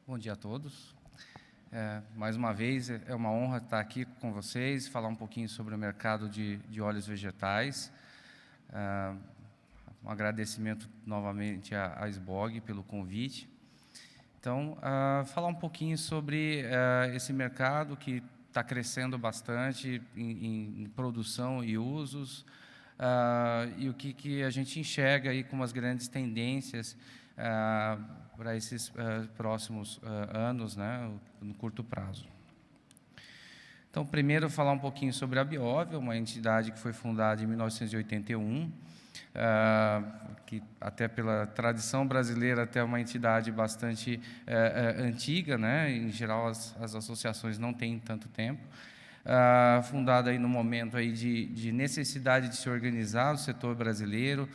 Bom dia a todos. Mais uma vez, é uma honra estar aqui com vocês, falar um pouquinho sobre o mercado de óleos vegetais. Um agradecimento novamente à SBOG pelo convite. Então, falar um pouquinho sobre esse mercado que está crescendo bastante em produção e usos, e o que a gente enxerga aí como as grandes tendências para esses próximos anos, né, no curto prazo. Então, primeiro, falar um pouquinho sobre a Biov, uma entidade que foi fundada em 1981, que até pela tradição brasileira até uma entidade bastante antiga, né? Em geral as associações não têm tanto tempo. Fundada aí no momento aí de necessidade de se organizar o setor brasileiro,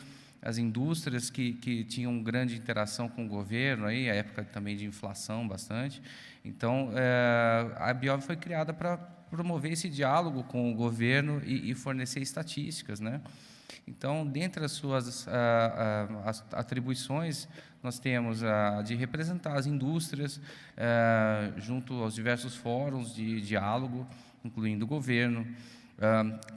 as indústrias que tinham grande interação com o governo, aí, a época também de inflação bastante. Então, a Biov foi criada para promover esse diálogo com o governo e fornecer estatísticas, né? Então, dentre as suas as atribuições, nós temos a de representar as indústrias junto aos diversos fóruns de diálogo, incluindo o governo,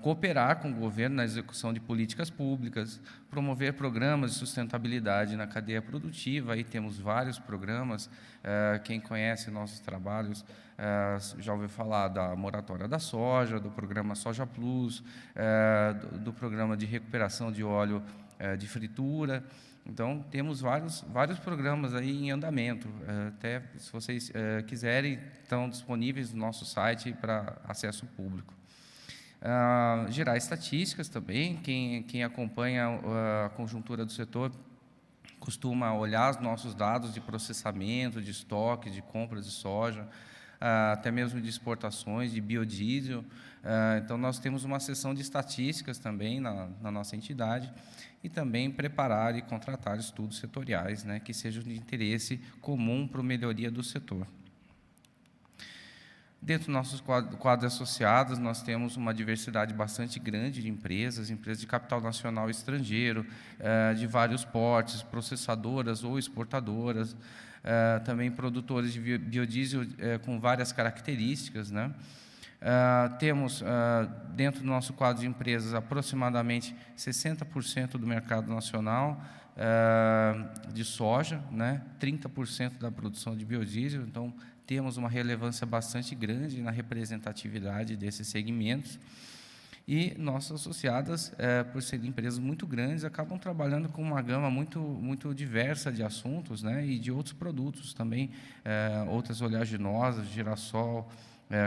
cooperar com o governo na execução de políticas públicas, promover programas de sustentabilidade na cadeia produtiva. Aí temos vários programas. Quem conhece nossos trabalhos já ouviu falar da moratória da soja, do programa Soja Plus, do programa de recuperação de óleo de fritura. Então, temos vários programas aí em andamento. Até, se vocês quiserem, estão disponíveis no nosso site para acesso público. Gerar estatísticas também. Quem acompanha a conjuntura do setor costuma olhar os nossos dados de processamento, de estoque, de compras de soja, até mesmo de exportações, de biodiesel. Então, nós temos uma seção de estatísticas também na nossa entidade, e também preparar e contratar estudos setoriais, né, que sejam de interesse comum para a melhoria do setor. Dentro dos nossos quadros associados, nós temos uma diversidade bastante grande de empresas de capital nacional e estrangeiro, de vários portes, processadoras ou exportadoras, também produtores de biodiesel com várias características, né? Temos, dentro do nosso quadro de empresas, aproximadamente 60% do mercado nacional de soja, né? 30% da produção de biodiesel. Então, temos uma relevância bastante grande na representatividade desses segmentos. E nossas associadas, por serem empresas muito grandes, acabam trabalhando com uma gama muito diversa de assuntos, né? E de outros produtos também, outras oleaginosas, girassol,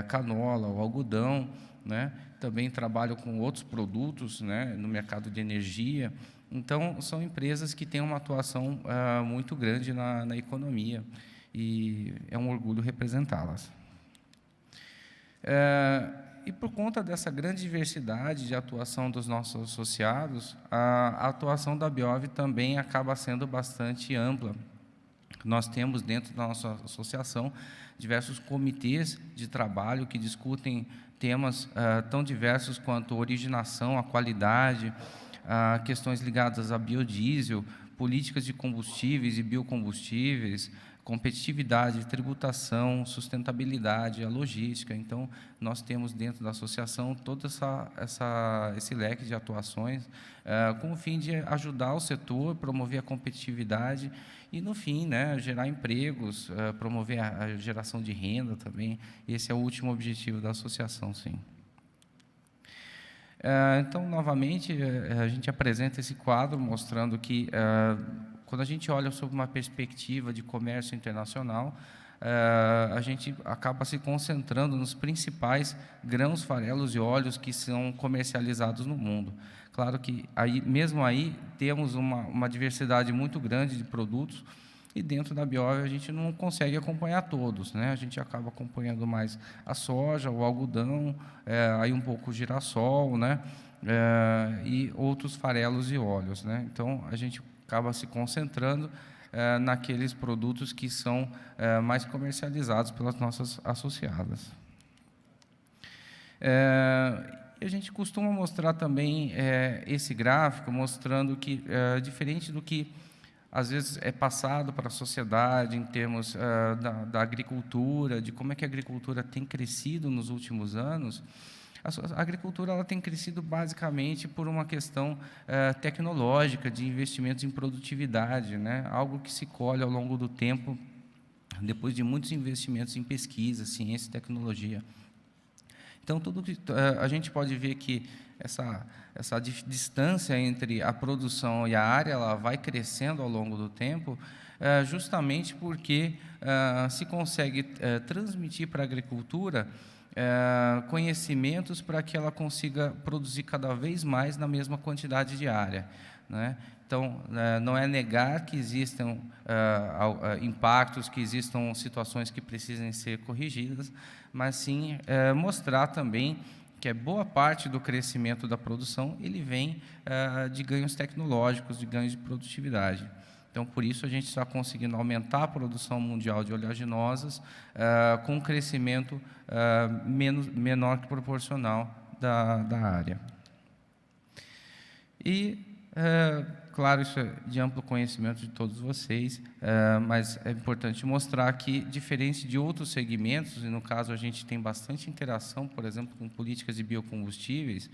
canola, o algodão, né? Também trabalham com outros produtos, né, no mercado de energia. Então, são empresas que têm uma atuação muito grande na economia, e é um orgulho representá-las. E por conta dessa grande diversidade de atuação dos nossos associados, a atuação da Biov também acaba sendo bastante ampla. Nós temos dentro da nossa associação diversos comitês de trabalho que discutem temas tão diversos quanto originação, a qualidade, questões ligadas a biodiesel, políticas de combustíveis e biocombustíveis, competitividade, tributação, sustentabilidade, a logística. Então, nós temos dentro da associação todo esse leque de atuações com o fim de ajudar o setor, promover a competitividade e, no fim, né, gerar empregos, promover a geração de renda também. Esse é o último objetivo da associação, sim. Então, novamente, a gente apresenta esse quadro mostrando que, quando a gente olha sob uma perspectiva de comércio internacional, a gente acaba se concentrando nos principais grãos, farelos e óleos que são comercializados no mundo. Claro que, mesmo aí, temos uma diversidade muito grande de produtos, e dentro da Biov a gente não consegue acompanhar todos, né? A gente acaba acompanhando mais a soja, o algodão, aí um pouco o girassol, né? E outros farelos e óleos, né? Então, a gente acaba se concentrando naqueles produtos que são mais comercializados pelas nossas associadas. A gente costuma mostrar também esse gráfico, mostrando que, diferente do que às vezes é passado para a sociedade em termos da agricultura, de como é que a agricultura tem crescido nos últimos anos. A agricultura ela tem crescido basicamente por uma questão tecnológica, de investimentos em produtividade, né? Algo que se colhe ao longo do tempo, depois de muitos investimentos em pesquisa, ciência e tecnologia. Então, tudo que a gente pode ver que essa distância entre a produção e a área ela vai crescendo ao longo do tempo, justamente porque se consegue transmitir para a agricultura conhecimentos para que ela consiga produzir cada vez mais na mesma quantidade de área, né? Então, não é negar que existam impactos, que existam situações que precisem ser corrigidas, mas sim mostrar também que boa parte do crescimento da produção ele vem de ganhos tecnológicos, de ganhos de produtividade. Então, por isso, a gente está conseguindo aumentar a produção mundial de oleaginosas com um crescimento menor que proporcional da área. E, claro, isso é de amplo conhecimento de todos vocês, mas é importante mostrar que, diferente de outros segmentos, e no caso a gente tem bastante interação, por exemplo, com políticas de biocombustíveis,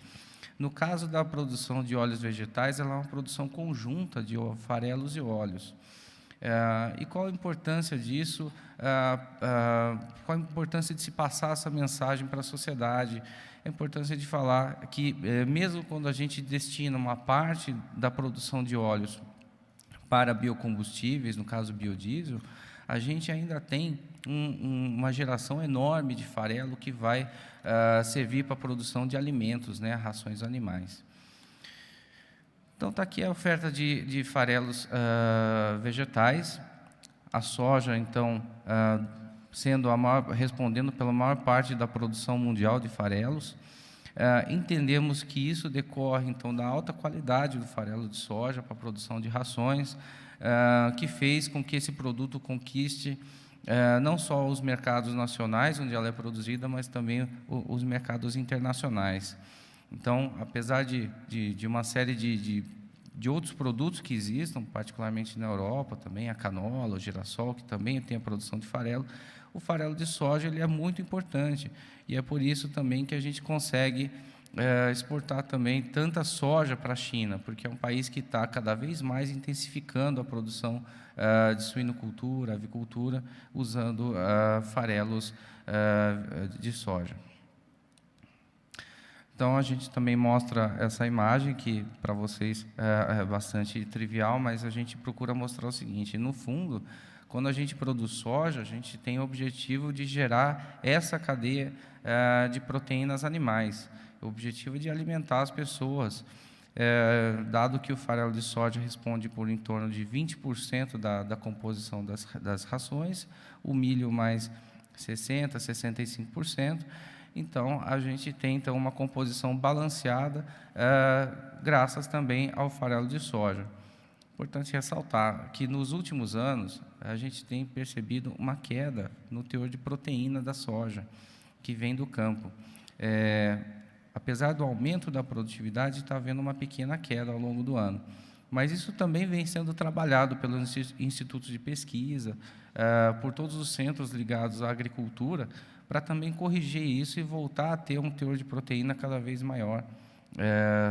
no caso da produção de óleos vegetais, ela é uma produção conjunta de farelos e óleos. E qual a importância disso? Qual a importância de se passar essa mensagem para a sociedade? A importância de falar que, mesmo quando a gente destina uma parte da produção de óleos para biocombustíveis, no caso biodiesel, a gente ainda tem uma geração enorme de farelo que vai servir para a produção de alimentos, né, rações animais. Então, está aqui a oferta de farelos vegetais. A soja, então, respondendo pela maior parte da produção mundial de farelos. Entendemos que isso decorre, então, da alta qualidade do farelo de soja para a produção de rações, que fez com que esse produto conquiste não só os mercados nacionais, onde ela é produzida, mas também os mercados internacionais. Então, apesar de uma série de outros produtos que existam, particularmente na Europa também, a canola, o girassol, que também tem a produção de farelo, o farelo de soja ele é muito importante, e é por isso também que a gente consegue exportar também tanta soja para a China, porque é um país que está cada vez mais intensificando a produção de suinocultura, avicultura, usando farelos de soja. Então, a gente também mostra essa imagem, que para vocês é bastante trivial, mas a gente procura mostrar o seguinte: no fundo, quando a gente produz soja, a gente tem o objetivo de gerar essa cadeia de proteínas animais, o objetivo de alimentar as pessoas, dado que o farelo de soja responde por em torno de 20% da composição das rações, o milho mais 60%, 65%, então a gente tem então, uma composição balanceada, graças também ao farelo de soja. Importante ressaltar que, nos últimos anos, a gente tem percebido uma queda no teor de proteína da soja, que vem do campo. Apesar do aumento da produtividade, está havendo uma pequena queda ao longo do ano. Mas isso também vem sendo trabalhado pelos institutos de pesquisa, por todos os centros ligados à agricultura, para também corrigir isso e voltar a ter um teor de proteína cada vez maior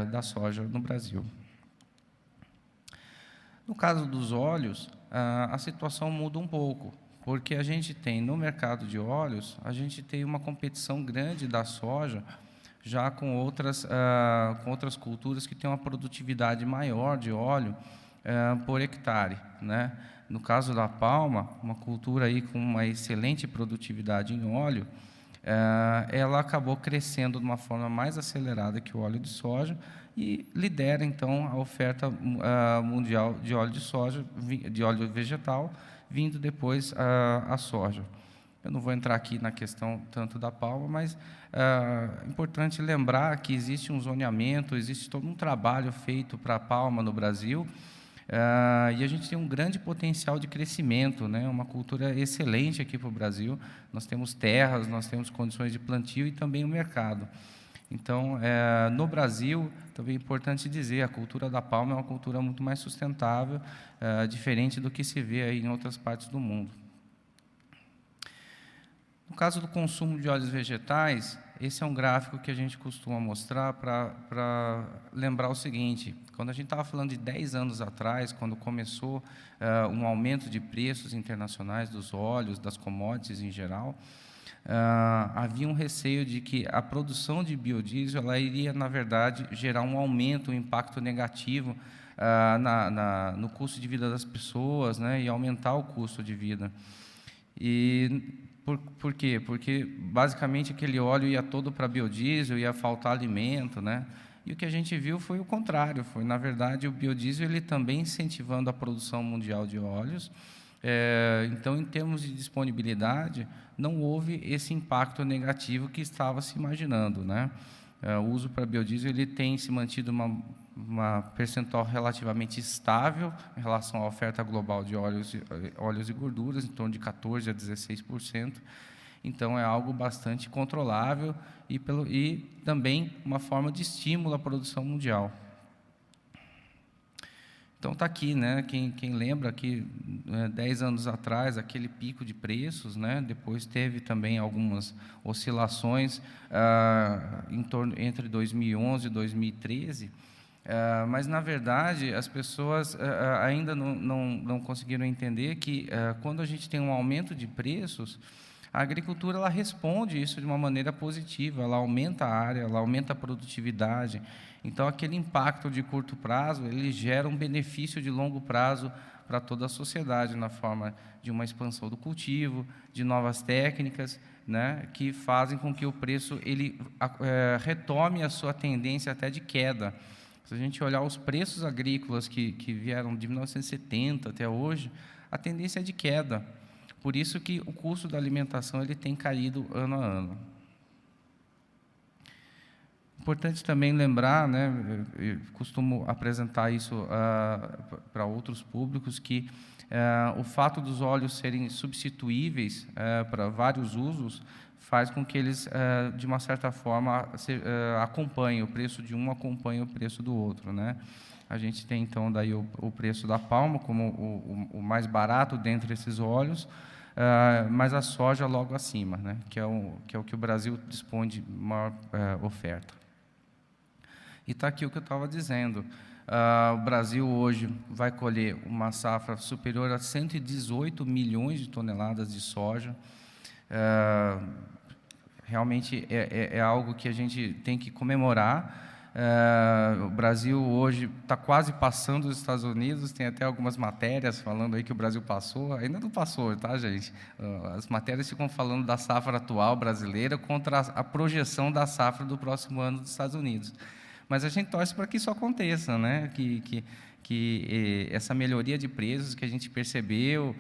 da soja no Brasil. No caso dos óleos, a situação muda um pouco, porque a gente tem, no mercado de óleos, a gente tem uma competição grande da soja, já com outras culturas que têm uma produtividade maior de óleo por hectare, né? No caso da palma, uma cultura aí com uma excelente produtividade em óleo, ela acabou crescendo de uma forma mais acelerada que o óleo de soja e lidera, então, a oferta mundial de óleo de soja, de óleo vegetal, vindo depois a soja. Eu não vou entrar aqui na questão tanto da palma, mas é importante lembrar que existe um zoneamento, existe todo um trabalho feito para a palma no Brasil, e a gente tem um grande potencial de crescimento, né? Uma cultura excelente aqui para o Brasil. Nós temos terras, nós temos condições de plantio e também o mercado. Então, no Brasil, também é importante dizer, a cultura da palma é uma cultura muito mais sustentável, diferente do que se vê aí em outras partes do mundo. No caso do consumo de óleos vegetais, esse é um gráfico que a gente costuma mostrar para lembrar o seguinte: quando a gente estava falando de 10 anos atrás, quando começou um aumento de preços internacionais dos óleos, das commodities em geral, havia um receio de que a produção de biodiesel ela iria, na verdade, gerar um aumento, um impacto negativo no custo de vida das pessoas, né, e aumentar o custo de vida. E por quê? Porque, basicamente, aquele óleo ia todo para biodiesel, ia faltar alimento, né? E o que a gente viu foi o contrário, foi, na verdade, o biodiesel ele também incentivando a produção mundial de óleos. Então, em termos de disponibilidade, não houve esse impacto negativo que estava se imaginando, né? O uso para biodiesel ele tem se mantido uma percentual relativamente estável em relação à oferta global de óleos e gorduras, em torno de 14% a 16%. Então, é algo bastante controlável e também uma forma de estímulo à produção mundial. Então, está aqui, né? Quem lembra que 10 anos atrás, aquele pico de preços, né? Depois teve também algumas oscilações entre 2011 e 2013, mas, na verdade, as pessoas ainda não conseguiram entender que, quando a gente tem um aumento de preços, a agricultura ela responde isso de uma maneira positiva, ela aumenta a área, ela aumenta a produtividade. Então, aquele impacto de curto prazo, ele gera um benefício de longo prazo para toda a sociedade, na forma de uma expansão do cultivo, de novas técnicas, né, que fazem com que o preço ele retome a sua tendência até de queda. Se a gente olhar os preços agrícolas que vieram de 1970 até hoje, a tendência é de queda. Por isso que o custo da alimentação ele tem caído ano a ano. Importante também lembrar, né, eu costumo apresentar isso para outros públicos, que o fato dos óleos serem substituíveis para vários usos faz com que eles, de uma certa forma, acompanhem, o preço de um acompanhe o preço do outro, né? A gente tem, então, daí o preço da palma como o mais barato dentre esses óleos, mas a soja logo acima, né? que é o que o Brasil dispõe de maior oferta. E está aqui o que eu estava dizendo. O Brasil hoje vai colher uma safra superior a 118 milhões de toneladas de soja. Realmente é algo que a gente tem que comemorar. O Brasil hoje está quase passando os Estados Unidos, tem até algumas matérias falando aí que o Brasil passou, ainda não passou, tá, gente? As matérias ficam falando da safra atual brasileira contra a projeção da safra do próximo ano dos Estados Unidos. Mas a gente torce para que isso aconteça, né? Que essa melhoria de preços que a gente percebeu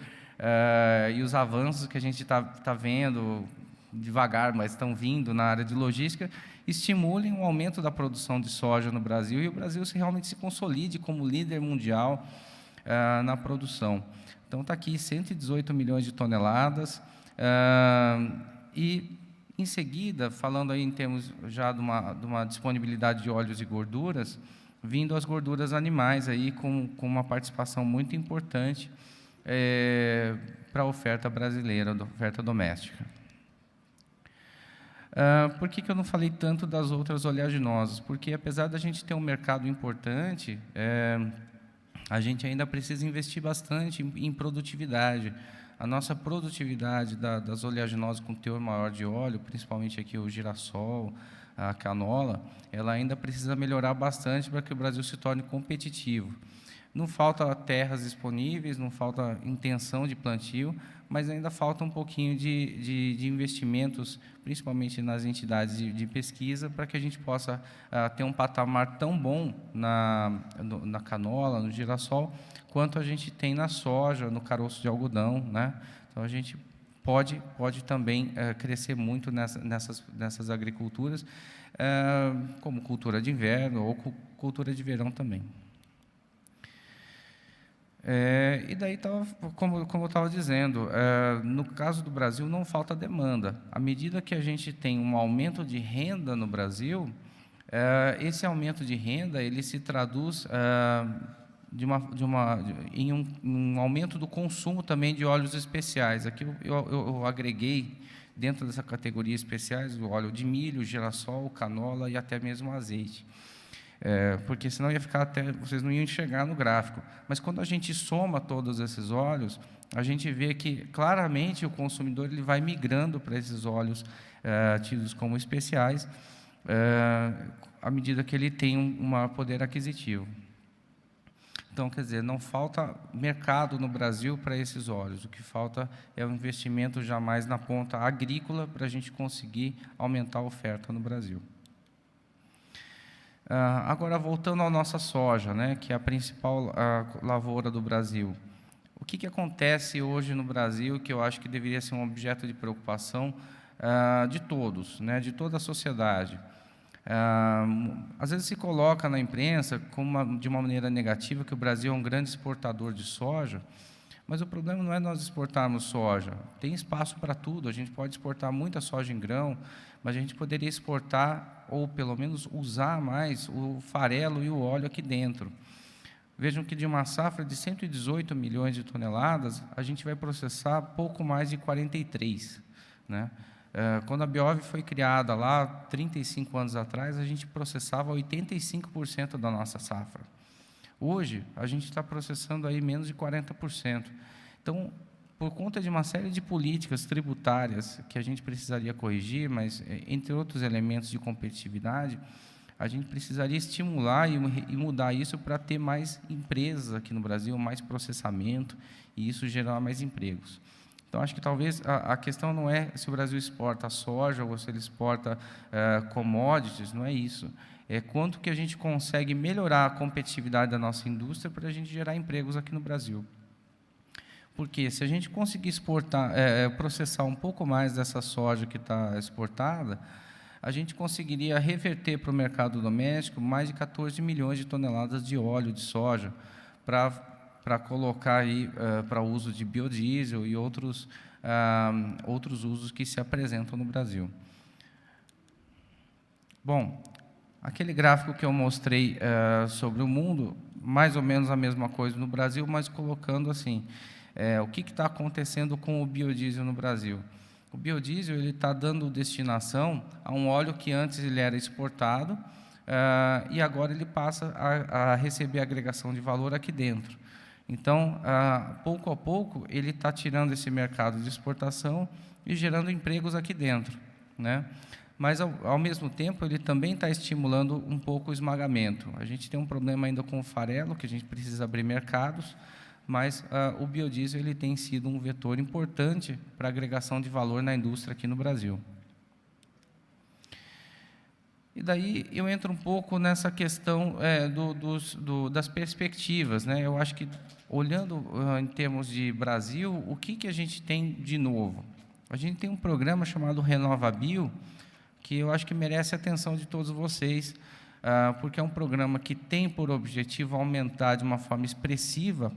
e os avanços que a gente está vendo devagar, mas estão vindo na área de logística, estimulem um aumento da produção de soja no Brasil e o Brasil realmente se consolide como líder mundial na produção. Então, está aqui 118 milhões de toneladas e, em seguida, falando aí em termos já de uma disponibilidade de óleos e gorduras, vindo as gorduras animais aí com uma participação muito importante para a oferta brasileira, a oferta doméstica. Por que eu não falei tanto das outras oleaginosas? Porque, apesar da gente ter um mercado importante, a gente ainda precisa investir bastante em produtividade. A nossa produtividade das oleaginosas com teor maior de óleo, principalmente aqui o girassol, a canola, ela ainda precisa melhorar bastante para que o Brasil se torne competitivo. Não falta terras disponíveis, não falta intenção de plantio, mas ainda falta um pouquinho de investimentos, principalmente nas entidades de pesquisa, para que a gente possa ter um patamar tão bom na canola, no girassol, quanto a gente tem na soja, no caroço de algodão, né? Então, a gente pode também crescer muito nessas agriculturas, como cultura de inverno ou cultura de verão também. E daí, como eu estava dizendo, no caso do Brasil, não falta demanda. À medida que a gente tem um aumento de renda no Brasil, esse aumento de renda ele se traduz em um aumento do consumo também de óleos especiais. Aqui eu agreguei, dentro dessa categoria especiais, o óleo de milho, girassol, canola e até mesmo azeite. Porque senão vocês não iam enxergar no gráfico. Mas quando a gente soma todos esses óleos, a gente vê que claramente o consumidor ele vai migrando para esses óleos tidos como especiais, à medida que ele tem um maior poder aquisitivo. Então, quer dizer, não falta mercado no Brasil para esses óleos. O que falta é um investimento já mais na ponta agrícola para a gente conseguir aumentar a oferta no Brasil. Agora, voltando à nossa soja, né, que é a principal lavoura do Brasil. O que acontece hoje no Brasil, que eu acho que deveria ser um objeto de preocupação de todos, né, de toda a sociedade? Às vezes se coloca na imprensa de uma maneira negativa que o Brasil é um grande exportador de soja, mas o problema não é nós exportarmos soja. Tem espaço para tudo, a gente pode exportar muita soja em grão, mas a gente poderia exportar, ou pelo menos usar mais, o farelo e o óleo aqui dentro. Vejam que de uma safra de 118 milhões de toneladas, a gente vai processar pouco mais de 43, né? Quando a Biov foi criada lá, 35 anos atrás, a gente processava 85% da nossa safra. Hoje, a gente está processando aí menos de 40%. Então, por conta de uma série de políticas tributárias que a gente precisaria corrigir, mas, entre outros elementos de competitividade, a gente precisaria estimular e mudar isso para ter mais empresas aqui no Brasil, mais processamento, e isso gerar mais empregos. Então, acho que talvez a questão não é se o Brasil exporta soja ou se ele exporta commodities, não é isso. É quanto que a gente consegue melhorar a competitividade da nossa indústria para a gente gerar empregos aqui no Brasil. Porque se a gente conseguir exportar, processar um pouco mais dessa soja que está exportada, a gente conseguiria reverter para o mercado doméstico mais de 14 milhões de toneladas de óleo de soja para colocar aí para uso de biodiesel e outros usos que se apresentam no Brasil. Bom, aquele gráfico que eu mostrei sobre o mundo, mais ou menos a mesma coisa no Brasil, mas colocando assim, o que está acontecendo com o biodiesel no Brasil. O biodiesel está dando destinação a um óleo que antes ele era exportado e agora ele passa a receber agregação de valor aqui dentro. Então, pouco a pouco, ele está tirando esse mercado de exportação e gerando empregos aqui dentro, né? Mas, ao mesmo tempo, ele também está estimulando um pouco o esmagamento. A gente tem um problema ainda com o farelo, que a gente precisa abrir mercados, mas o biodiesel ele tem sido um vetor importante para a agregação de valor na indústria aqui no Brasil. E daí eu entro um pouco nessa questão das perspectivas, né? Eu acho que, olhando em termos de Brasil, o que a gente tem de novo? A gente tem um programa chamado RenovaBio, que eu acho que merece a atenção de todos vocês, porque é um programa que tem por objetivo aumentar de uma forma expressiva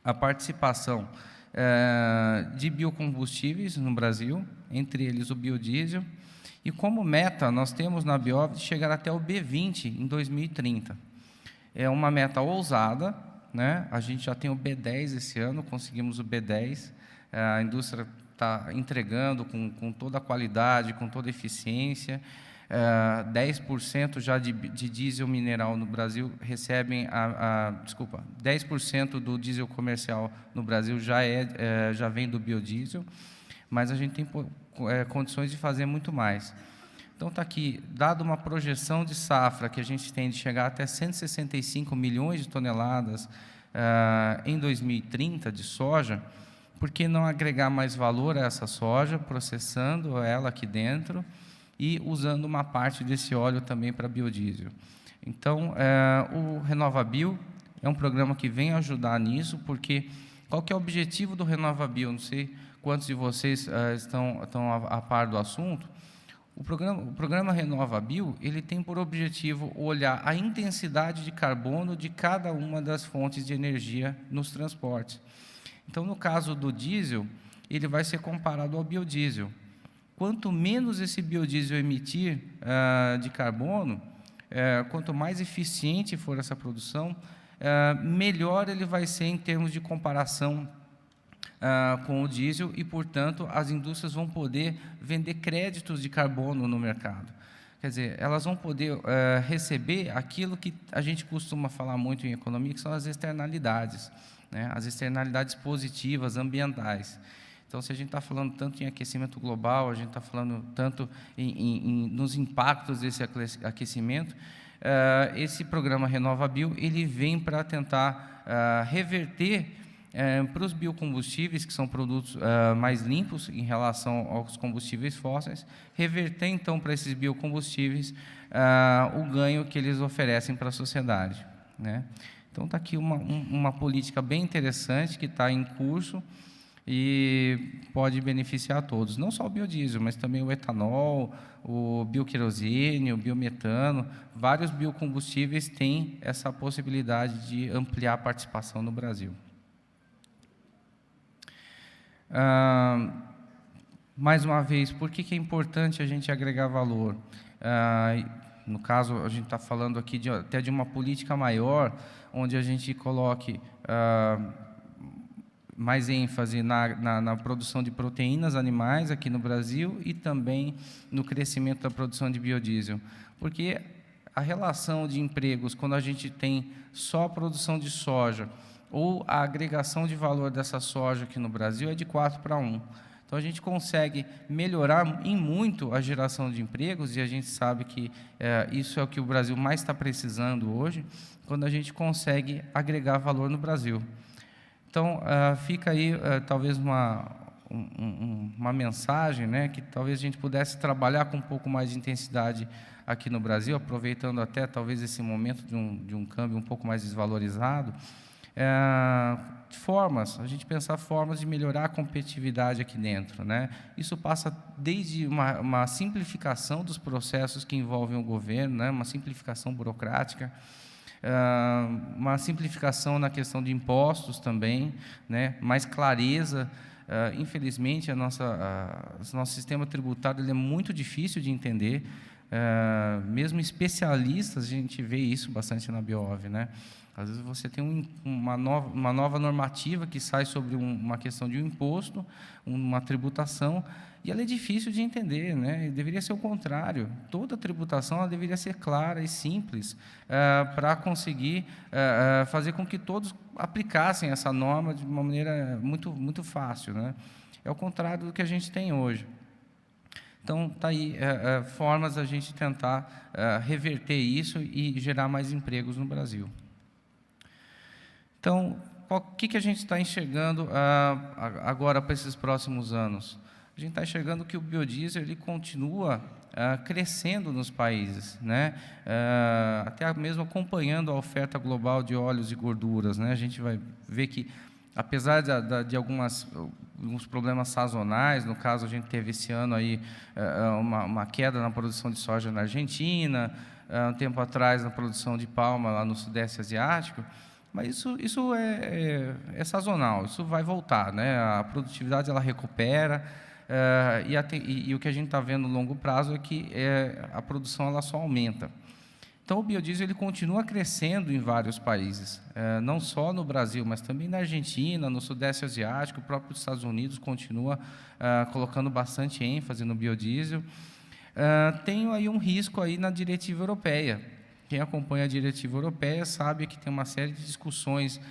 a participação de biocombustíveis no Brasil, entre eles o biodiesel, e como meta nós temos na Biov de chegar até o B20 em 2030. É uma meta ousada, né? A gente já tem o B10 esse ano, conseguimos o B10, a indústria está entregando com toda a qualidade, com toda a eficiência, 10% já de diesel mineral no Brasil recebem 10% do diesel comercial no Brasil já vem do biodiesel, mas a gente tem condições de fazer muito mais. Então, está aqui, dado uma projeção de safra que a gente tem de chegar até 165 milhões de toneladas em 2030 de soja, por que não agregar mais valor a essa soja, processando ela aqui dentro e usando uma parte desse óleo também para biodiesel? Então, o RenovaBio é um programa que vem ajudar nisso, porque qual que é o objetivo do RenovaBio? Não sei quantos de vocês estão a par do assunto. O programa RenovaBio, ele tem por objetivo olhar a intensidade de carbono de cada uma das fontes de energia nos transportes. Então, no caso do diesel, ele vai ser comparado ao biodiesel. Quanto menos esse biodiesel emitir de carbono, quanto mais eficiente for essa produção, melhor ele vai ser em termos de comparação com o diesel e, portanto, as indústrias vão poder vender créditos de carbono no mercado. Quer dizer, elas vão poder receber aquilo que a gente costuma falar muito em economia, que são as externalidades, né? As externalidades positivas, ambientais. Então, se a gente está falando tanto em aquecimento global, a gente está falando tanto nos impactos desse aquecimento, esse programa RenovaBio, ele vem para tentar reverter para os biocombustíveis, que são produtos mais limpos em relação aos combustíveis fósseis, reverter, então, para esses biocombustíveis o ganho que eles oferecem para a sociedade, né? Então, está aqui uma política bem interessante que está em curso e pode beneficiar a todos, não só o biodiesel, mas também o etanol, o bioquerosene, o biometano. Vários biocombustíveis têm essa possibilidade de ampliar a participação no Brasil. Mais uma vez, por que é importante a gente agregar valor? No caso, a gente está falando aqui até de uma política maior, onde a gente coloque mais ênfase na produção de proteínas animais aqui no Brasil e também no crescimento da produção de biodiesel. Porque a relação de empregos, quando a gente tem só a produção de soja, ou a agregação de valor dessa soja aqui no Brasil é de 4:1. Então, a gente consegue melhorar em muito a geração de empregos, e a gente sabe que isso é o que o Brasil mais está precisando hoje, quando a gente consegue agregar valor no Brasil. Então, fica aí talvez uma mensagem, né, que talvez a gente pudesse trabalhar com um pouco mais de intensidade aqui no Brasil, aproveitando até talvez esse momento de um câmbio um pouco mais desvalorizado, a gente pensar formas de melhorar a competitividade aqui dentro, né? Isso passa desde uma simplificação dos processos que envolvem o governo, né? Uma simplificação burocrática, uma simplificação na questão de impostos também, né? Mais clareza. Infelizmente, nosso sistema tributário ele é muito difícil de entender. Mesmo especialistas, a gente vê isso bastante na Bioov, né? Às vezes você tem uma nova normativa que sai sobre uma questão de um imposto, uma tributação, e ela é difícil de entender, né? E deveria ser o contrário. Toda tributação ela deveria ser clara e simples para conseguir fazer com que todos aplicassem essa norma de uma maneira muito fácil, né? É o contrário do que a gente tem hoje. Então, está aí formas da gente tentar reverter isso e gerar mais empregos no Brasil. Então, o que a gente está enxergando agora para esses próximos anos? A gente está enxergando que o biodiesel ele continua crescendo nos países, né? Até mesmo acompanhando a oferta global de óleos e gorduras, né? A gente vai ver que, apesar de alguns problemas sazonais, no caso, a gente teve esse ano aí uma queda na produção de soja na Argentina, um tempo atrás na produção de palma lá no Sudeste Asiático, mas isso é sazonal, isso vai voltar, né? A produtividade ela recupera, e o que a gente está vendo no longo prazo é que a produção ela só aumenta. Então, o biodiesel ele continua crescendo em vários países, não só no Brasil, mas também na Argentina, no Sudeste Asiático, o próprio Estados Unidos continua colocando bastante ênfase no biodiesel. Tem aí um risco aí na diretiva europeia. Quem acompanha a diretiva europeia sabe que tem uma série de discussões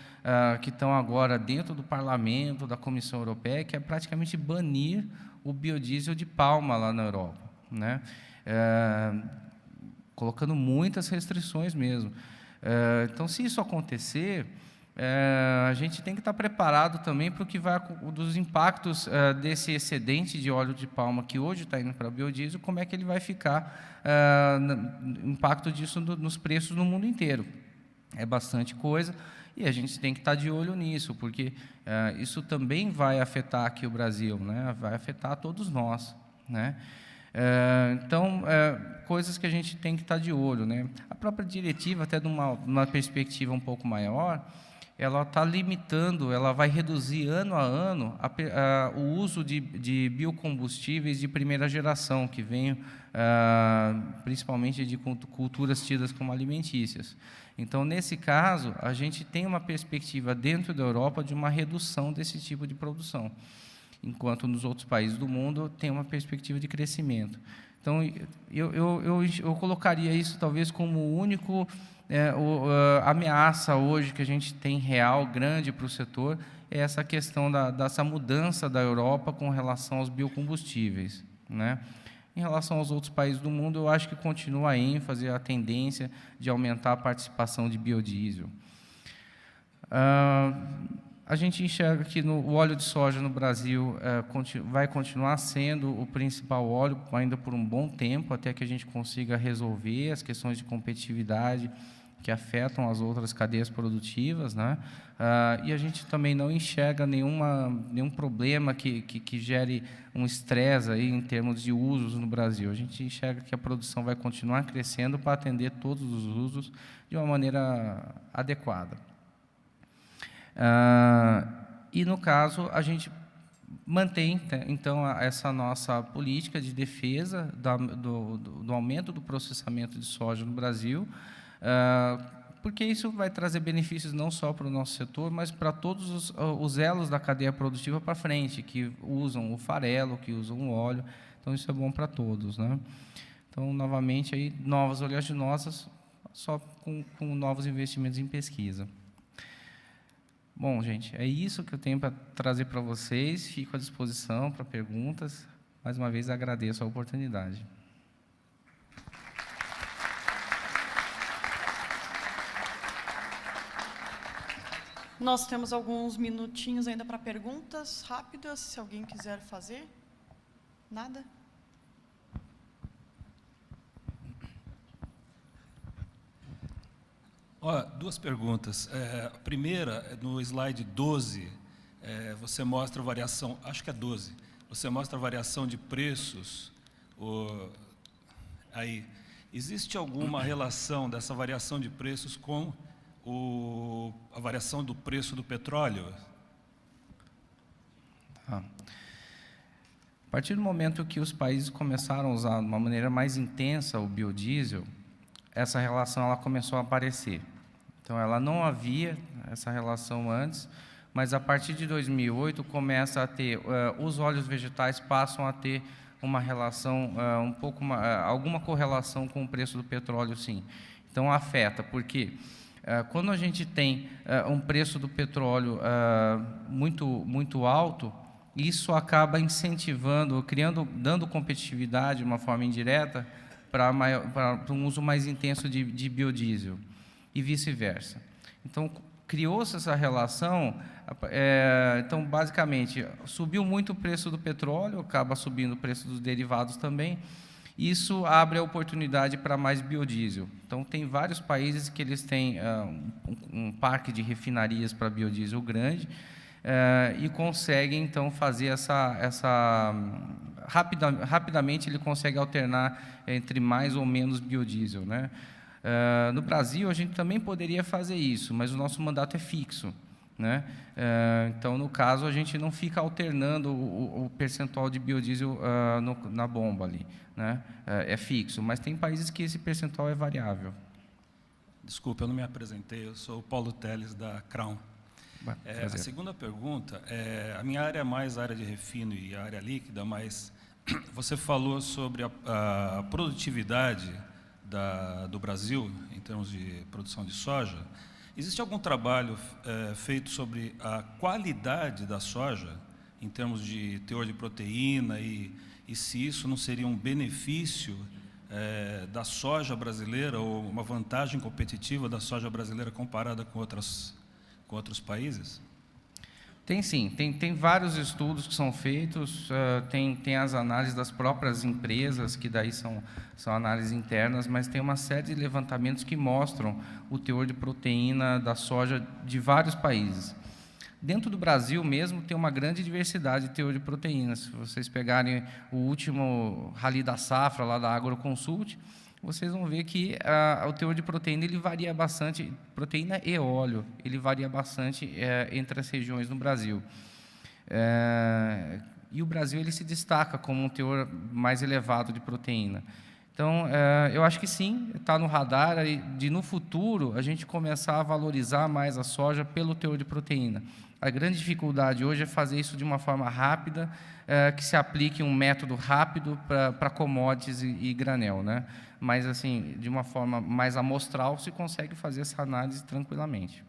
que estão agora dentro do Parlamento, da Comissão Europeia, que é praticamente banir o biodiesel de palma lá na Europa, né? Colocando muitas restrições mesmo. Então, se isso acontecer, a gente tem que estar preparado também para o que vai dos impactos desse excedente de óleo de palma que hoje está indo para biodiesel, como é que ele vai ficar, impacto disso nos preços no mundo inteiro. É bastante coisa e a gente tem que estar de olho nisso, porque isso também vai afetar aqui o Brasil, né? Vai afetar todos nós, né? Então, coisas que a gente tem que estar de olho, né? A própria diretiva, até de uma perspectiva um pouco maior, ela está limitando, ela vai reduzir ano a ano o uso de biocombustíveis de primeira geração, que vem principalmente de culturas tidas como alimentícias. Então, nesse caso, a gente tem uma perspectiva dentro da Europa de uma redução desse tipo de produção, enquanto nos outros países do mundo tem uma perspectiva de crescimento. Então, eu colocaria isso talvez como o único ameaça hoje que a gente tem real, grande para o setor, é essa questão dessa mudança da Europa com relação aos biocombustíveis, né? Em relação aos outros países do mundo, eu acho que continua a ênfase, a tendência de aumentar a participação de biodiesel. A gente enxerga que o óleo de soja no Brasil vai continuar sendo o principal óleo ainda por um bom tempo, até que a gente consiga resolver as questões de competitividade que afetam as outras cadeias produtivas, né? E a gente também não enxerga nenhum problema que gere um estresse aí em termos de usos no Brasil. A gente enxerga que a produção vai continuar crescendo para atender todos os usos de uma maneira adequada. E, no caso, a gente mantém, então, essa nossa política de defesa do aumento do processamento de soja no Brasil, porque isso vai trazer benefícios não só para o nosso setor, mas para todos os elos da cadeia produtiva para frente, que usam o farelo, que usam o óleo. Então, isso é bom para todos, né? Então, novamente, aí, novas oleaginosas, só com novos investimentos em pesquisa. Bom, gente, é isso que eu tenho para trazer para vocês. Fico à disposição para perguntas. Mais uma vez, agradeço a oportunidade. Nós temos alguns minutinhos ainda para perguntas rápidas, se alguém quiser fazer. Nada? Duas perguntas. A primeira, no slide 12, você mostra a variação, acho que é 12, você mostra a variação de preços. Aí, existe alguma relação dessa variação de preços com a variação do preço do petróleo? A partir do momento que os países começaram a usar de uma maneira mais intensa o biodiesel, essa relação ela começou a aparecer. Então, ela não havia essa relação antes, mas a partir de 2008 começa a ter, os óleos vegetais passam a ter uma relação, alguma correlação com o preço do petróleo, sim. Então, afeta, porque quando a gente tem um preço do petróleo muito alto, isso acaba incentivando, dando competitividade de uma forma indireta para um uso mais intenso de biodiesel e vice-versa. Então, criou-se essa relação. Então, basicamente, subiu muito o preço do petróleo, acaba subindo o preço dos derivados também. Isso abre a oportunidade para mais biodiesel. Então, tem vários países que eles têm um parque de refinarias para biodiesel grande e conseguem, então, fazer rapidamente ele consegue alternar entre mais ou menos biodiesel, né? No Brasil, a gente também poderia fazer isso, mas o nosso mandato é fixo, né? Então, no caso, a gente não fica alternando o percentual de biodiesel na bomba ali, né? É fixo, mas tem países que esse percentual é variável. Desculpa, eu não me apresentei, eu sou o Paulo Teles, da Crown. A segunda pergunta, a minha área é mais a área de refino e a área líquida, mas você falou sobre a produtividade do Brasil, em termos de produção de soja. Existe algum trabalho feito sobre a qualidade da soja, em termos de teor de proteína, e se isso não seria um benefício da soja brasileira, ou uma vantagem competitiva da soja brasileira comparada com outros países? Tem sim, tem vários estudos que são feitos, tem as análises das próprias empresas, que daí são análises internas, mas tem uma série de levantamentos que mostram o teor de proteína da soja de vários países. Dentro do Brasil mesmo, tem uma grande diversidade de teor de proteínas. Se vocês pegarem o último Rally da Safra, lá da Agroconsult, vocês vão ver que o teor de proteína ele varia bastante, proteína e óleo, ele varia bastante entre as regiões no Brasil. E o Brasil ele se destaca como um teor mais elevado de proteína. Então, eu acho que sim, está no radar de, no futuro, a gente começar a valorizar mais a soja pelo teor de proteína. A grande dificuldade hoje é fazer isso de uma forma rápida, que se aplique um método rápido para commodities e granel, né? Mas, assim, de uma forma mais amostral, se consegue fazer essa análise tranquilamente.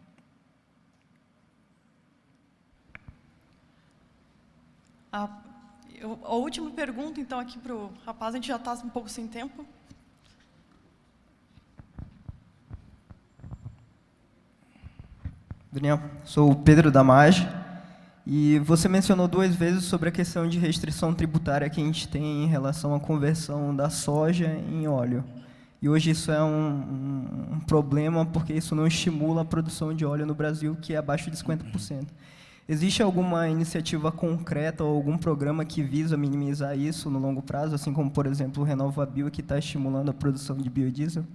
A última pergunta, então, aqui para o rapaz, a gente já está um pouco sem tempo. Daniel, sou o Pedro da MAGE, e você mencionou 2 vezes sobre a questão de restrição tributária que a gente tem em relação à conversão da soja em óleo. E hoje isso é um problema, porque isso não estimula a produção de óleo no Brasil, que é abaixo de 50%. Existe alguma iniciativa concreta ou algum programa que visa minimizar isso no longo prazo, assim como, por exemplo, o RenovaBio, que está estimulando a produção de biodiesel?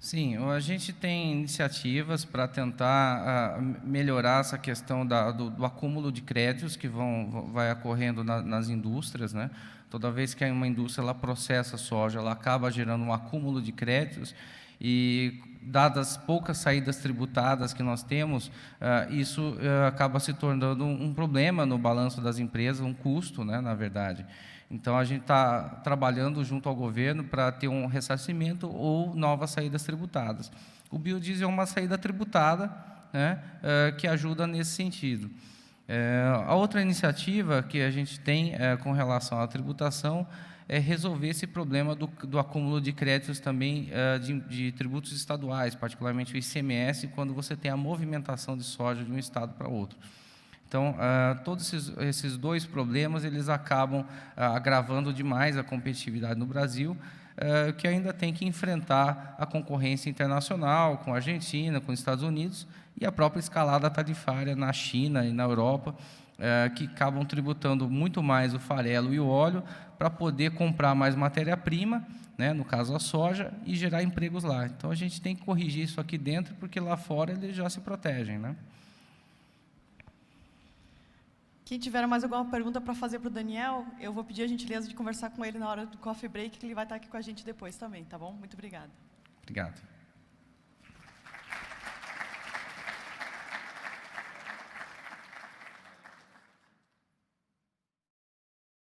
Sim, a gente tem iniciativas para tentar melhorar essa questão do acúmulo de créditos que vai ocorrendo nas indústrias, né? Toda vez que uma indústria ela processa soja, ela acaba gerando um acúmulo de créditos e, dadas poucas saídas tributadas que nós temos, isso acaba se tornando um problema no balanço das empresas, um custo, né, na verdade. Então, a gente está trabalhando junto ao governo para ter um ressarcimento ou novas saídas tributadas. O biodiesel é uma saída tributada, né, que ajuda nesse sentido. A outra iniciativa que a gente tem com relação à tributação é resolver esse problema do acúmulo de créditos também de tributos estaduais, particularmente o ICMS, quando você tem a movimentação de soja de um estado para outro. Então, todos esses 2 problemas, eles acabam agravando demais a competitividade no Brasil, que ainda tem que enfrentar a concorrência internacional com a Argentina, com os Estados Unidos, e a própria escalada tarifária na China e na Europa, que acabam tributando muito mais o farelo e o óleo para poder comprar mais matéria-prima, né, no caso a soja, e gerar empregos lá. Então, a gente tem que corrigir isso aqui dentro, porque lá fora eles já se protegem, né? Quem tiver mais alguma pergunta para fazer para o Daniel, eu vou pedir a gentileza de conversar com ele na hora do coffee break, que ele vai estar aqui com a gente depois também, tá bom? Muito obrigada. Obrigado.